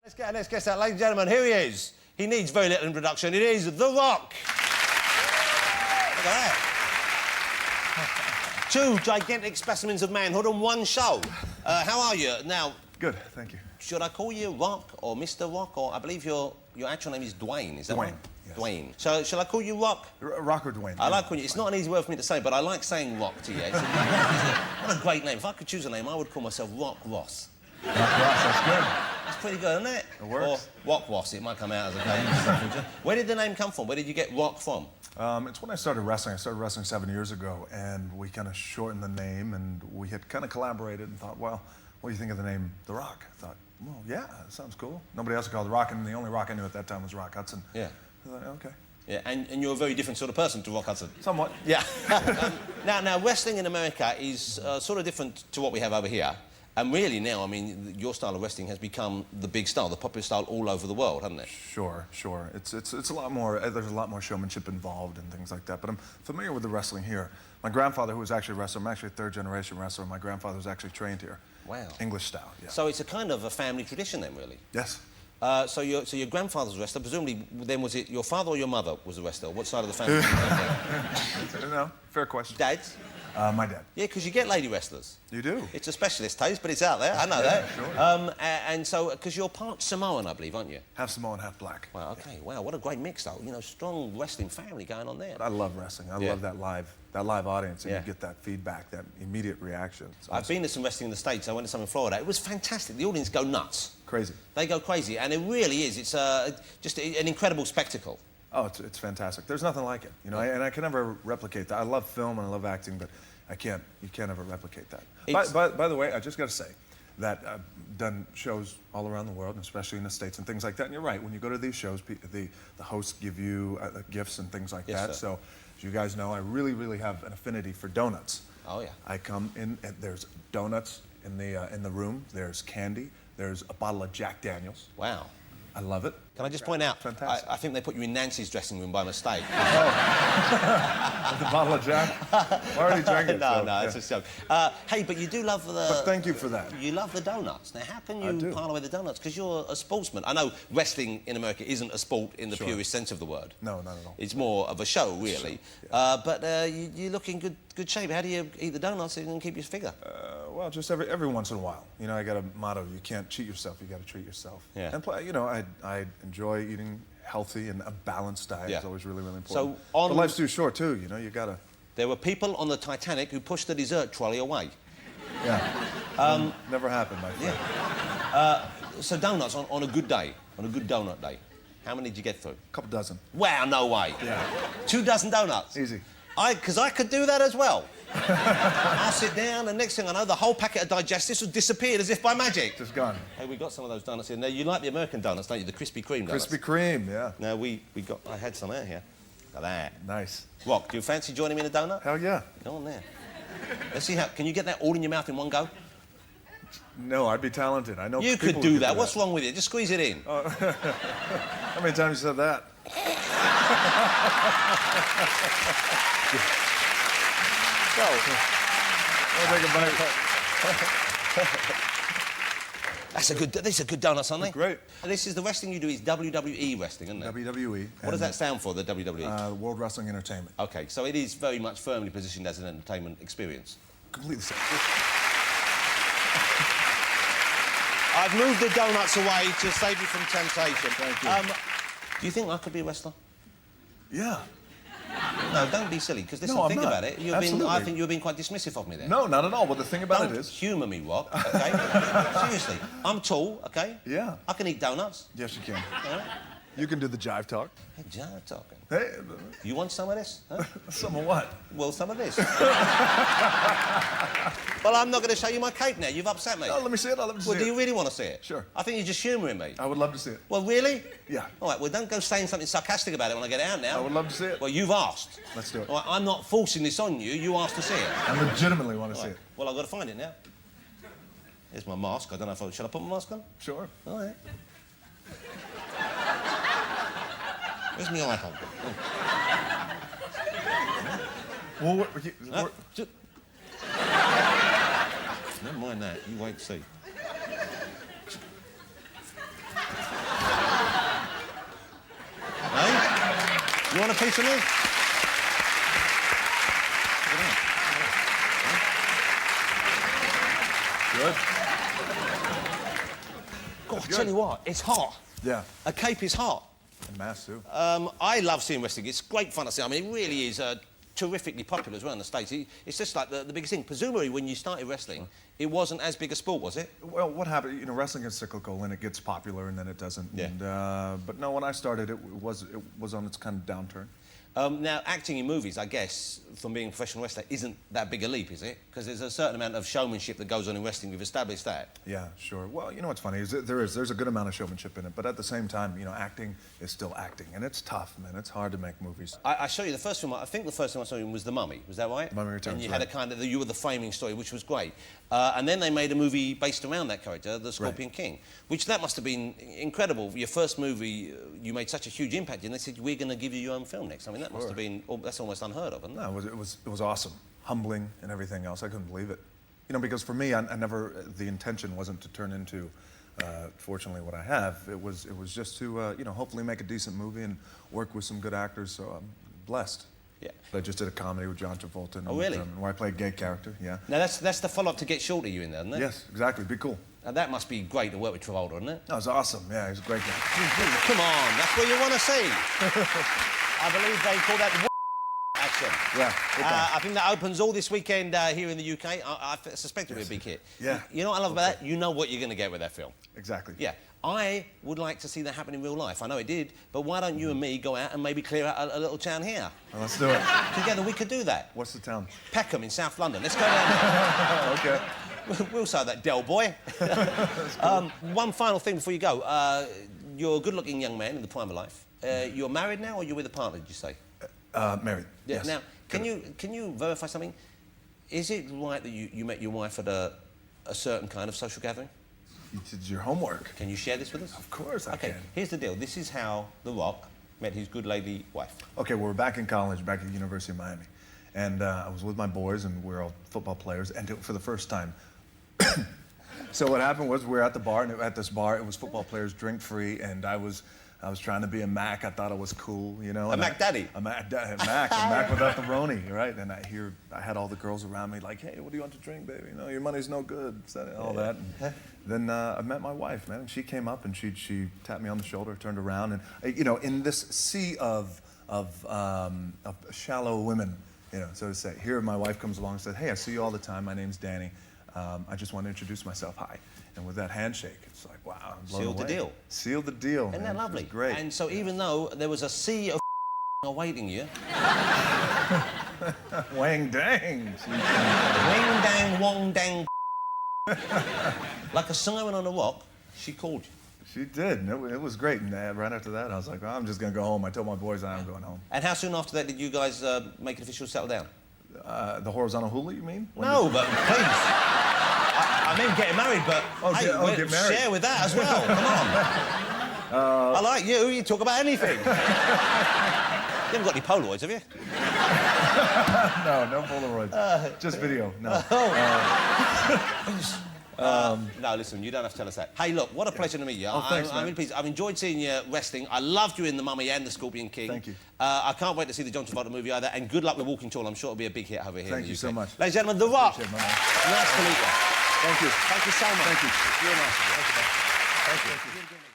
Let's get our next guest out, ladies and gentlemen. Here he is. He needs very little introduction. It is The Rock. Look at that. Two gigantic specimens of manhood on one show. How are you? Now... Good, thank you. Should I call you Rock or Mr. Rock, or I believe your actual name is Dwayne, is that right? Yes. Dwayne. So, shall I call you Rock? Rock or Dwayne. I like calling you... It's not an easy word for me to say, but I like saying Rock to you. What a great name. If I could choose a name, I would call myself Rock Ross. Rock Ross, that's good. That's pretty good, isn't it? It works. Or Rock Ross, it might come out as a name. Where did the name come from? Where did you get Rock from? It's when I started wrestling. I started wrestling 7 years ago, and we kind of shortened the name, and we had kind of collaborated and thought, well, what do you think of the name The Rock? I thought, well, yeah, that sounds cool. Nobody else called The Rock, and the only Rock I knew at that time was Rock Hudson. Yeah. I thought, okay. Yeah, and you're a very different sort of person to Rock Hudson. Somewhat. Yeah. Now, wrestling in America is sort of different to what we have over here. And really now, I mean, your style of wrestling has become the big style, the popular style all over the world, hasn't it? Sure, sure. It's a lot more, there's a lot more showmanship involved and things like that, but I'm familiar with the wrestling here. My grandfather, who was actually a wrestler, I'm actually a third-generation wrestler, my grandfather was actually trained here. Wow. English style, yeah. So it's a kind of a family tradition then, really? Yes. So your grandfather was a wrestler. Presumably, then was it your father or your mother was a wrestler? What side of the family? No, fair question. Dad? My dad. Yeah, because you get lady wrestlers. You do? It's a specialist taste, but it's out there. I know that. Sure. And so, because you're part Samoan, I believe, aren't you? Half Samoan, half black. Wow, OK. Wow, what a great mix, though. You know, strong wrestling family going on there. But I love wrestling. I love that live audience, and you get that feedback, that immediate reaction. Awesome. I've been to some wrestling in the States. I went to some in Florida. It was fantastic. The audience go nuts. Crazy. They go crazy, and it really is. It's just an incredible spectacle. Oh, it's fantastic. There's nothing like it, you know, and I can never replicate that. I love film and I love acting, but you can't ever replicate that. By the way, I just got to say that I've done shows all around the world, and especially in the States and things like that. And you're right, when you go to these shows, the hosts give you gifts and things like that. Sir. So, as you guys know, I really, really have an affinity for donuts. Oh yeah. I come in, and there's donuts in the room. There's candy. There's a bottle of Jack Daniels. Wow. I love it. Can I just point out, Fantastic. I think they put you in Nancy's dressing room by mistake. Oh. With the bottle of Jack? I already drank it. No, so, no, it's a joke. Hey, but you do love the... But thank you for that. You love the donuts. Now, how can you pile away the donuts? Because you're a sportsman. I know wrestling in America isn't a sport in the purest sense of the word. No, not at all. It's more of a show, really. Sure, yeah. But you look in good shape. How do you eat the donuts and keep your figure? Well, just every once in a while. You know, I got a motto: you can't cheat yourself. You got to treat yourself. Yeah. And you know, I enjoy eating healthy, and a balanced diet is always really, really important. So on... But life's too short too. You know, you gotta. There were people on the Titanic who pushed the dessert trolley away. Yeah. Never happened, my friend. Yeah. So donuts on a good day, on a good donut day, how many did you get through? A couple dozen. Wow, no way. Yeah. 2 dozen donuts. Easy. Because I could do that as well. I'll sit down, and next thing I know, the whole packet of digestives has disappeared as if by magic. Just gone. Hey, we got some of those donuts in there. You like the American donuts, don't you? The Krispy Kreme donuts. Krispy Kreme, yeah. No, I had some out here. Look at that. Nice. Rock, do you fancy joining me in a donut? Hell yeah. Go on there. Let's see how... Can you get that all in your mouth in one go? No, I'd be talented. I know You people could do who that. What's wrong with it? Just squeeze it in. How many times you said that? Go. I'll take a bite. These are good donuts, aren't they? Great. This is the wrestling you do is WWE wrestling, isn't it? WWE. What does that stand for, the WWE? World Wrestling Entertainment. OK, so it is very much firmly positioned as an entertainment experience. Completely so. I've moved the donuts away to save you from temptation. Thank you. Do you think I could be a wrestler? Yeah. No, don't be silly, because listen, No, I'm think not. about it. I think you're being quite dismissive of me there. No, not at all. Well, the thing about Don't it is... humour me, Rock, OK? Seriously. I'm tall, OK? Yeah. I can eat donuts. Yes, you can. All right? You can do the jive talk. Hey, John, talking. Hey, You want some of this? Huh? some of what? Well, some of this. Well, I'm not going to show you my cape now. You've upset me. No, let me see it. I'll let me see Well, it. do you really want to see it? Sure. I think you're just humouring me. I would love to see it. Well, really? Yeah. All right, well, don't go saying something sarcastic about it when I get out now. I would love to see it. Well, you've asked. Let's do it. All right, I'm not forcing this on you. You asked to see it. I legitimately want to see it. Well, I've got to find it now. Here's my mask. I don't know if I... Shall I put my mask on? Sure. All right. Where's my iPhone? Well, Never mind that. You wait and see. You want a piece of me? Good. God, I tell you what, it's hot. Yeah. A cape is hot. And mass too. I love seeing wrestling. It's great fun to see. I mean, it really is terrifically popular as well in the States. It's just like the biggest thing. Presumably, when you started wrestling, it wasn't as big a sport, was it? Well, what happened? You know, wrestling is cyclical, and it gets popular, and then it doesn't. Yeah. And, but no, when I started, it was on its kind of downturn. Now, acting in movies, I guess, from being a professional wrestler, isn't that big a leap, is it? Because there's a certain amount of showmanship that goes on in wrestling. We've established that. Yeah, sure. Well, you know what's funny is there's a good amount of showmanship in it, but at the same time, you know, acting is still acting, and it's tough, man. It's hard to make movies. I show you the first film. I think the first time I saw him was The Mummy. Was that right? Mummy Returns. And you had a kind of you were the framing story, which was great. And then they made a movie based around that character, the Scorpion King, which that must have been incredible. Your first movie, you made such a huge impact, and they said we're going to give you your own film next. I mean, that must have been that's almost unheard of, isn't it? No, it was awesome, humbling, and everything else. I couldn't believe it. You know, because for me, I never the intention wasn't to turn into, fortunately, what I have. It was just to you know, hopefully make a decent movie and work with some good actors. So I'm blessed. Yeah. I just did a comedy with John Travolta. Oh, really? Where I played a gay character. Yeah. Now that's the follow-up to Get Shorty you in there, isn't it? Yes, exactly. Be cool. Now that must be great to work with Travolta, isn't it? No, it was awesome. Yeah, he's a great guy. Come on, that's what you want to see. I believe they call that action. Yeah. I think that opens all this weekend here in the UK. I suspect it'll be a big hit. Yeah. You know what I love about that? You know what you're going to get with that film. Exactly. Yeah. I would like to see that happen in real life. I know it did, but why don't you and me go out and maybe clear out a little town here? Well, let's do it. Together we could do that. What's the town? Peckham in South London. Let's go down there. Okay. We'll say that, Del Boy. One final thing before you go. You're a good-looking young man in the prime of life. You're married now, or you're with a partner, did you say? Married. Yeah. Yes. Now, can you verify something? Is it right that you met your wife at a certain kind of social gathering? You did your homework. Can you share this with us? Of course I can. Here's the deal. This is how The Rock met his good lady wife. Okay, well, we're back in college, back at the University of Miami. And I was with my boys, and we're all football players, and for the first time. So what happened was we were at the bar, and at this bar, it was football players, drink free, and I was trying to be a Mac. I thought I was cool, you know. A Mac Daddy? A Mac without the Roni, right? And I had all the girls around me like, hey, what do you want to drink, baby? You know, your money's no good, all that. And then I met my wife, man, and she came up and she tapped me on the shoulder, turned around, and you know, in this sea of shallow women, you know, so to say, here my wife comes along and said, hey, I see you all the time. My name's Danny. I just want to introduce myself. Hi. And with that handshake, it's like, wow, I'm blown Sealed away. the deal. Sealed the deal. Isn't man. that lovely? It was great. And so even though there was a sea of awaiting you, Wang dang. wing dang, wong dang, like a siren on a rock, she called you. She did. And it was great. And right after that, I was like, well, I'm just going to go home. I told my boys I'm going home. And how soon after that did you guys make it official, settle down? The horizontal hula, you mean? No, but please. I mean getting married, but hey, get married. share with that as well. Come on. I like you. You talk about anything. You haven't got any Polaroids, have you? No Polaroids. Just video. No. No, listen, you don't have to tell us that. Hey, look, what a pleasure to meet you. Oh, thanks, man. I'm really pleased. I've enjoyed seeing you wrestling. I loved you in The Mummy and The Scorpion King. Thank you. I can't wait to see the John Travolta movie either. And good luck with Walking Tall. I'm sure it'll be a big hit over here in the UK. Thank you so much. Ladies and gentlemen, The Rock. Appreciate it, my man. Nice to meet you. Thank you. Thank you so much. Thank you. You're nice. Thank you.